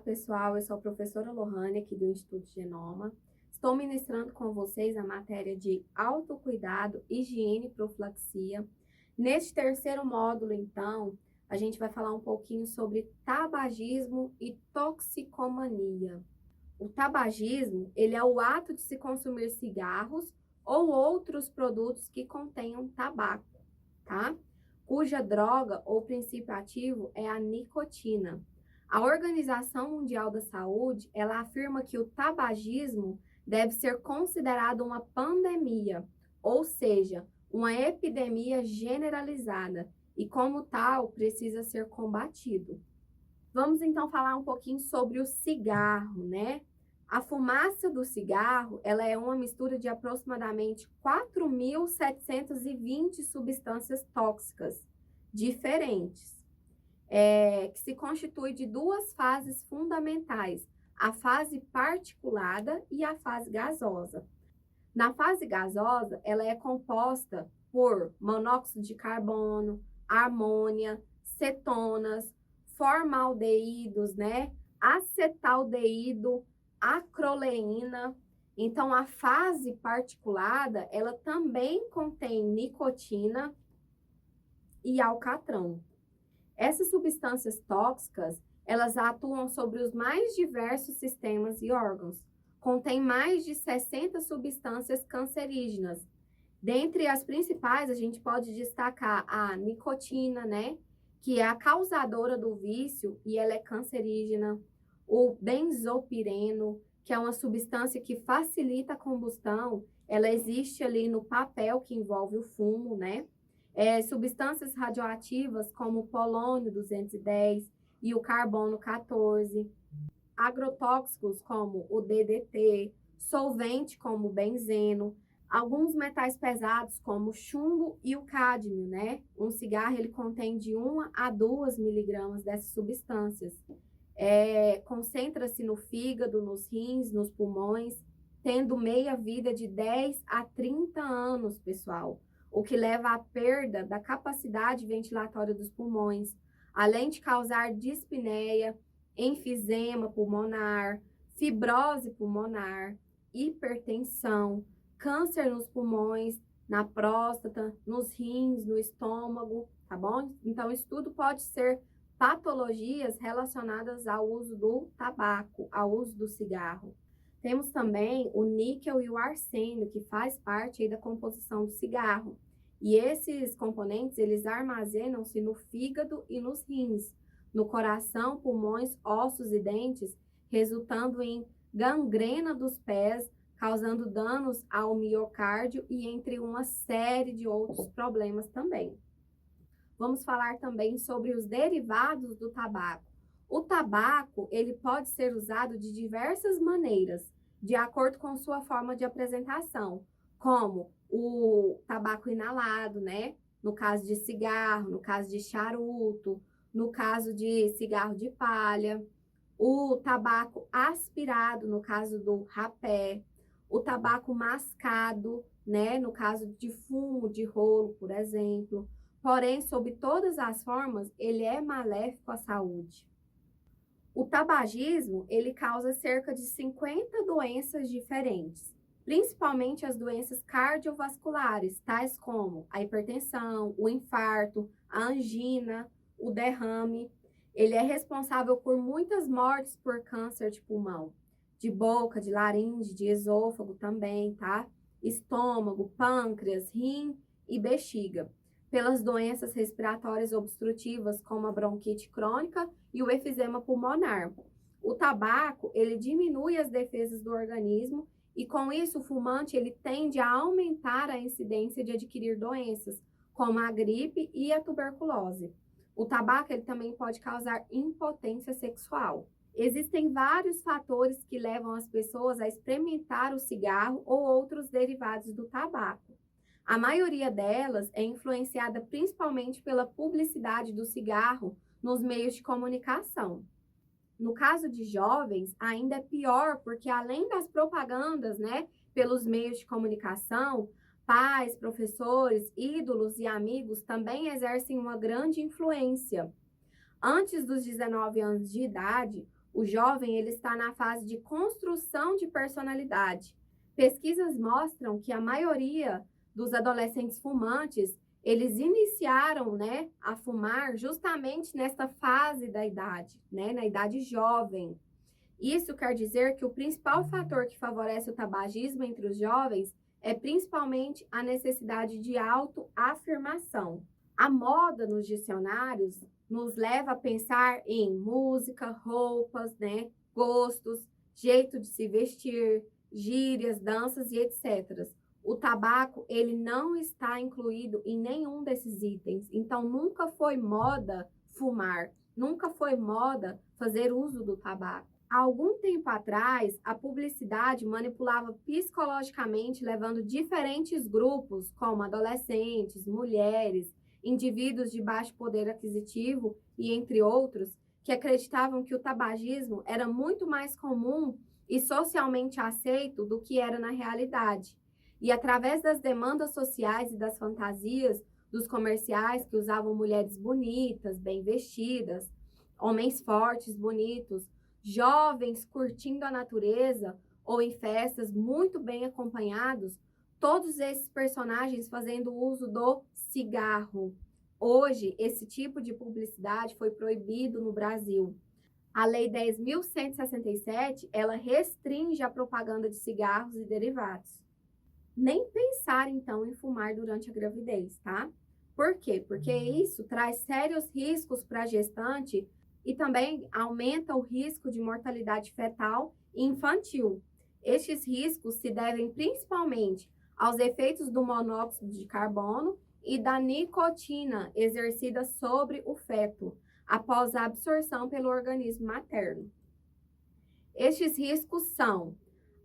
pessoal, eu sou a professora Lohane, aqui do Instituto Genoma. Estou ministrando com vocês a matéria de autocuidado, higiene e profilaxia. Neste terceiro módulo, então, a gente vai falar um pouquinho sobre tabagismo e toxicomania. O tabagismo, ele é o ato de se consumir cigarros ou outros produtos que contenham tabaco, tá? Cuja droga ou princípio ativo é a nicotina. A Organização Mundial da Saúde, ela afirma que o tabagismo deve ser considerado uma pandemia, ou seja, uma epidemia generalizada, e como tal, precisa ser combatido. Vamos então falar um pouquinho sobre o cigarro, né? A fumaça do cigarro, ela é uma mistura de aproximadamente 4.720 substâncias tóxicas diferentes, que se constitui de duas fases fundamentais, a fase particulada e a fase gasosa. Na fase gasosa, ela é composta por monóxido de carbono, amônia, cetonas, formaldeídos, né? Acetaldeído, acroleína. Então, a fase particulada, ela também contém nicotina e alcatrão. Essas substâncias tóxicas, elas atuam sobre os mais diversos sistemas e órgãos. Contém mais de 60 substâncias cancerígenas. Dentre as principais, a gente pode destacar a nicotina, né? Que é a causadora do vício e ela é cancerígena. O benzopireno, que é uma substância que facilita a combustão, ela existe ali no papel que envolve o fumo, né? Substâncias radioativas como o polônio 210 e o carbono 14. Agrotóxicos como o DDT, solvente como o benzeno, alguns metais pesados como o chumbo e o cádmio, né? Um cigarro ele contém de 1 a 2 miligramas dessas substâncias. Concentra-se no fígado, nos rins, nos pulmões, tendo meia-vida de 10 a 30 anos, pessoal, o que leva à perda da capacidade ventilatória dos pulmões, além de causar dispneia, enfisema pulmonar, fibrose pulmonar, hipertensão, câncer nos pulmões, na próstata, nos rins, no estômago, tá bom? Então, isso tudo pode ser patologias relacionadas ao uso do tabaco, ao uso do cigarro. Temos também o níquel e o arsênio, que faz parte aí da composição do cigarro. E esses componentes, eles armazenam-se no fígado e nos rins, no coração, pulmões, ossos e dentes, resultando em gangrena dos pés, causando danos ao miocárdio e entre uma série de outros problemas também. Vamos falar também sobre os derivados do tabaco. O tabaco, ele pode ser usado de diversas maneiras, de acordo com sua forma de apresentação, como o tabaco inalado, né? No caso de cigarro, no caso de charuto, no caso de cigarro de palha, o tabaco aspirado, no caso do rapé, o tabaco mascado, né? No caso de fumo de rolo, por exemplo. Porém, sob todas as formas, ele é maléfico à saúde. O tabagismo, ele causa cerca de 50 doenças diferentes, principalmente as doenças cardiovasculares, tais como a hipertensão, o infarto, a angina, o derrame. Ele é responsável por muitas mortes por câncer de pulmão, de boca, de laringe, de esôfago também, tá? Estômago, pâncreas, rim e bexiga. Pelas doenças respiratórias obstrutivas, como a bronquite crônica e o efizema pulmonar. O tabaco, ele diminui as defesas do organismo e, com isso, o fumante ele tende a aumentar a incidência de adquirir doenças, como a gripe e a tuberculose. O tabaco, ele também pode causar impotência sexual. Existem vários fatores que levam as pessoas a experimentar o cigarro ou outros derivados do tabaco. A maioria delas é influenciada principalmente pela publicidade do cigarro nos meios de comunicação. No caso de jovens, ainda é pior, porque além das propagandas, né, pelos meios de comunicação, pais, professores, ídolos e amigos também exercem uma grande influência. Antes dos 19 anos de idade, O jovem ele está na fase de construção de personalidade. Pesquisas mostram que a maioria dos adolescentes fumantes, eles iniciaram, né, a fumar justamente nesta fase da idade, né, na idade jovem. Isso quer dizer que o principal fator que favorece o tabagismo entre os jovens é principalmente a necessidade de autoafirmação. A moda nos dicionários nos leva a pensar em música, roupas, né, gostos, jeito de se vestir, gírias, danças e etc. O tabaco, ele não está incluído em nenhum desses itens. Então, nunca foi moda fumar, nunca foi moda fazer uso do tabaco. Há algum tempo atrás, a publicidade manipulava psicologicamente, levando diferentes grupos, como adolescentes, mulheres, indivíduos de baixo poder aquisitivo e entre outros, que acreditavam que o tabagismo era muito mais comum e socialmente aceito do que era na realidade. E através das demandas sociais e das fantasias dos comerciais que usavam mulheres bonitas, bem vestidas, homens fortes, bonitos, jovens curtindo a natureza ou em festas muito bem acompanhados, todos esses personagens fazendo uso do cigarro. Hoje, esse tipo de publicidade foi proibido no Brasil. A Lei 10.167, ela restringe a propaganda de cigarros e derivados. Nem pensar, então, em fumar durante a gravidez, tá? Por quê? Porque isso traz sérios riscos para a gestante e também aumenta o risco de mortalidade fetal e infantil. Estes riscos se devem principalmente aos efeitos do monóxido de carbono e da nicotina exercida sobre o feto após a absorção pelo organismo materno. Estes riscos são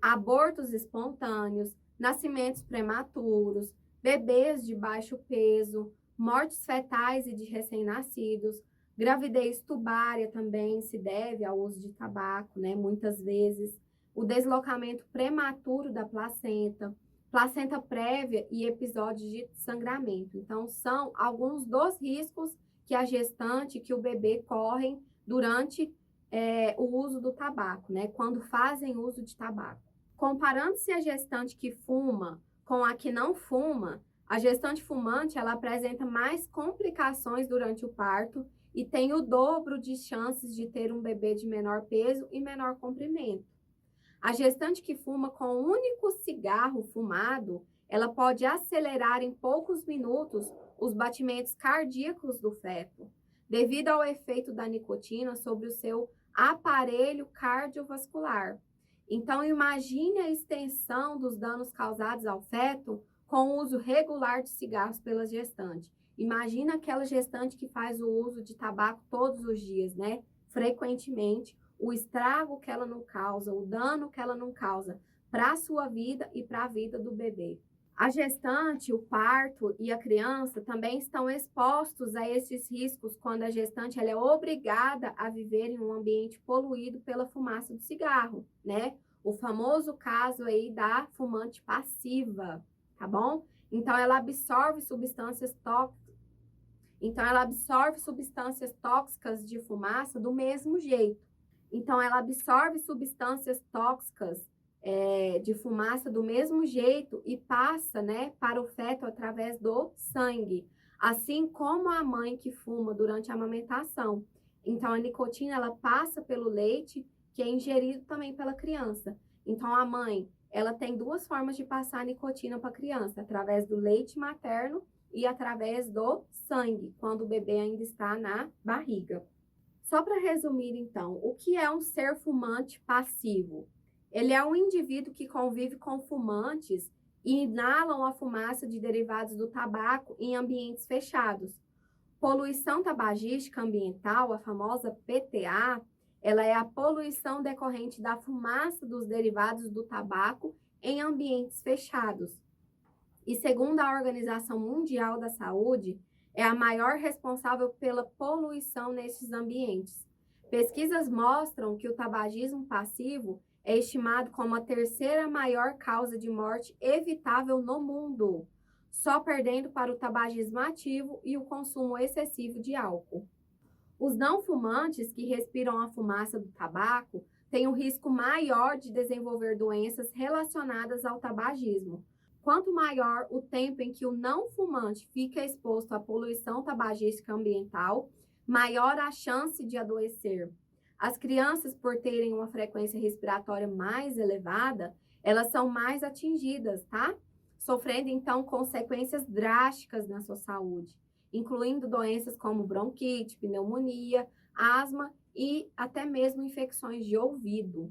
abortos espontâneos, nascimentos prematuros, bebês de baixo peso, mortes fetais e de recém-nascidos, gravidez tubária também se deve ao uso de tabaco, né? Muitas vezes, o deslocamento prematuro da placenta, placenta prévia e episódios de sangramento. Então, são alguns dos riscos que a gestante, que o bebê correm durante o uso do tabaco, né? Quando fazem uso de tabaco. Comparando-se a gestante que fuma com a que não fuma, a gestante fumante ela apresenta mais complicações durante o parto e tem o dobro de chances de ter um bebê de menor peso e menor comprimento. A gestante que fuma com um único cigarro fumado, ela pode acelerar em poucos minutos os batimentos cardíacos do feto, devido ao efeito da nicotina sobre o seu aparelho cardiovascular. Então, imagine a extensão dos danos causados ao feto com o uso regular de cigarros pela gestante. Imagina aquela gestante que faz o uso de tabaco todos os dias, né? Frequentemente, o estrago que ela não causa, o dano que ela não causa para a sua vida e para a vida do bebê. A gestante, o parto e a criança também estão expostos a esses riscos quando a gestante ela é obrigada a viver em um ambiente poluído pela fumaça do cigarro, né? O famoso caso aí da fumante passiva, tá bom? Então, ela absorve substâncias tóxicas de fumaça do mesmo jeito. Então, ela absorve substâncias tóxicas de fumaça do mesmo jeito e passa, né, para o feto através do sangue, assim como a mãe que fuma durante a amamentação. Então, a nicotina, ela passa pelo leite, que é ingerido também pela criança. Então, a mãe, ela tem duas formas de passar a nicotina para a criança, através do leite materno e através do sangue, quando o bebê ainda está na barriga. Só para resumir, então, o que é um ser fumante passivo? Ele é um indivíduo que convive com fumantes e inalam a fumaça de derivados do tabaco em ambientes fechados. Poluição tabagística ambiental, a famosa PTA, ela é a poluição decorrente da fumaça dos derivados do tabaco em ambientes fechados. E segundo a Organização Mundial da Saúde, é a maior responsável pela poluição nesses ambientes. Pesquisas mostram que o tabagismo passivo é estimado como a terceira maior causa de morte evitável no mundo, só perdendo para o tabagismo ativo e o consumo excessivo de álcool. Os não fumantes que respiram a fumaça do tabaco têm um risco maior de desenvolver doenças relacionadas ao tabagismo. Quanto maior o tempo em que o não fumante fica exposto à poluição tabagística ambiental, maior a chance de adoecer. As crianças, por terem uma frequência respiratória mais elevada, elas são mais atingidas, tá? Sofrendo, então, consequências drásticas na sua saúde, incluindo doenças como bronquite, pneumonia, asma e até mesmo infecções de ouvido.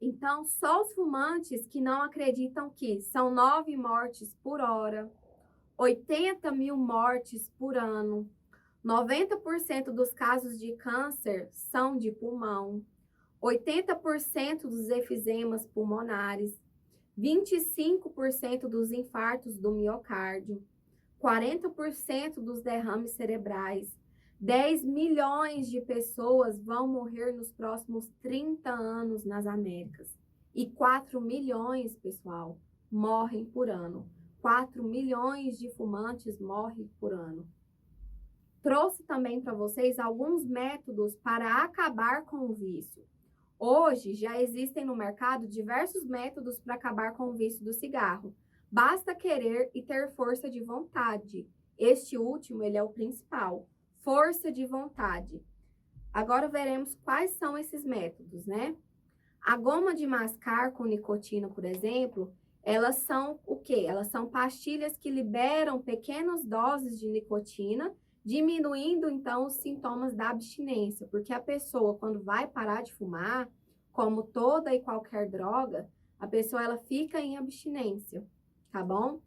Então, só os fumantes que não acreditam que são 9 mortes por hora, 80 mil mortes por ano, 90% dos casos de câncer são de pulmão, 80% dos efezemas pulmonares, 25% dos infartos do miocárdio, 40% dos derrames cerebrais, 10 milhões de pessoas vão morrer nos próximos 30 anos nas Américas. E 4 milhões, pessoal, morrem por ano. 4 milhões de fumantes morrem por ano. Trouxe também para vocês alguns métodos para acabar com o vício. Hoje, já existem no mercado diversos métodos para acabar com o vício do cigarro. Basta querer e ter força de vontade. Este último, ele é o principal. Força de vontade. Agora veremos quais são esses métodos, né? A goma de mascar com nicotina, por exemplo, elas são o quê? Elas são pastilhas que liberam pequenas doses de nicotina, diminuindo, então, os sintomas da abstinência. Porque a pessoa, quando vai parar de fumar, como toda e qualquer droga, a pessoa ela fica em abstinência, tá bom?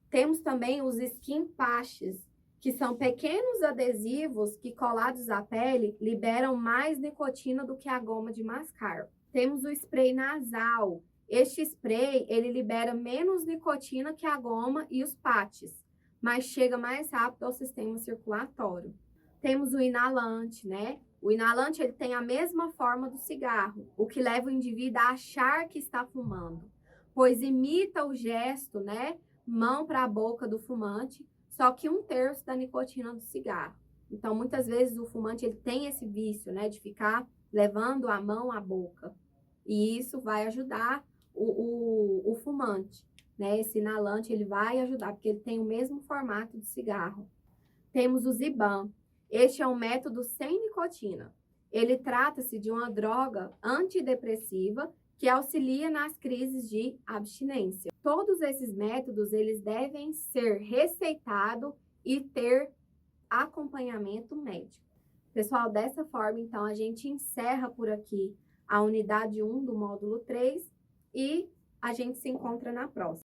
Temos também os skin patches, que são pequenos adesivos que, colados à pele, liberam mais nicotina do que a goma de mascar. Temos o spray nasal. Este spray, ele libera menos nicotina que a goma e os patches, mas chega mais rápido ao sistema circulatório. Temos o inalante, né? O inalante, ele tem a mesma forma do cigarro, o que leva o indivíduo a achar que está fumando, pois imita o gesto, né? Mão para a boca do fumante, só que 1/3 da nicotina do cigarro. Então, muitas vezes o fumante ele tem esse vício, né, de ficar levando a mão à boca. E isso vai ajudar o fumante, né? Esse inalante ele vai ajudar, porque ele tem o mesmo formato do cigarro. Temos o Zyban. Este é um método sem nicotina. Ele trata-se de uma droga antidepressiva que auxilia nas crises de abstinência. Todos esses métodos, eles devem ser receitados e ter acompanhamento médico. Pessoal, dessa forma, então, a gente encerra por aqui a unidade 1 do módulo 3 e a gente se encontra na próxima.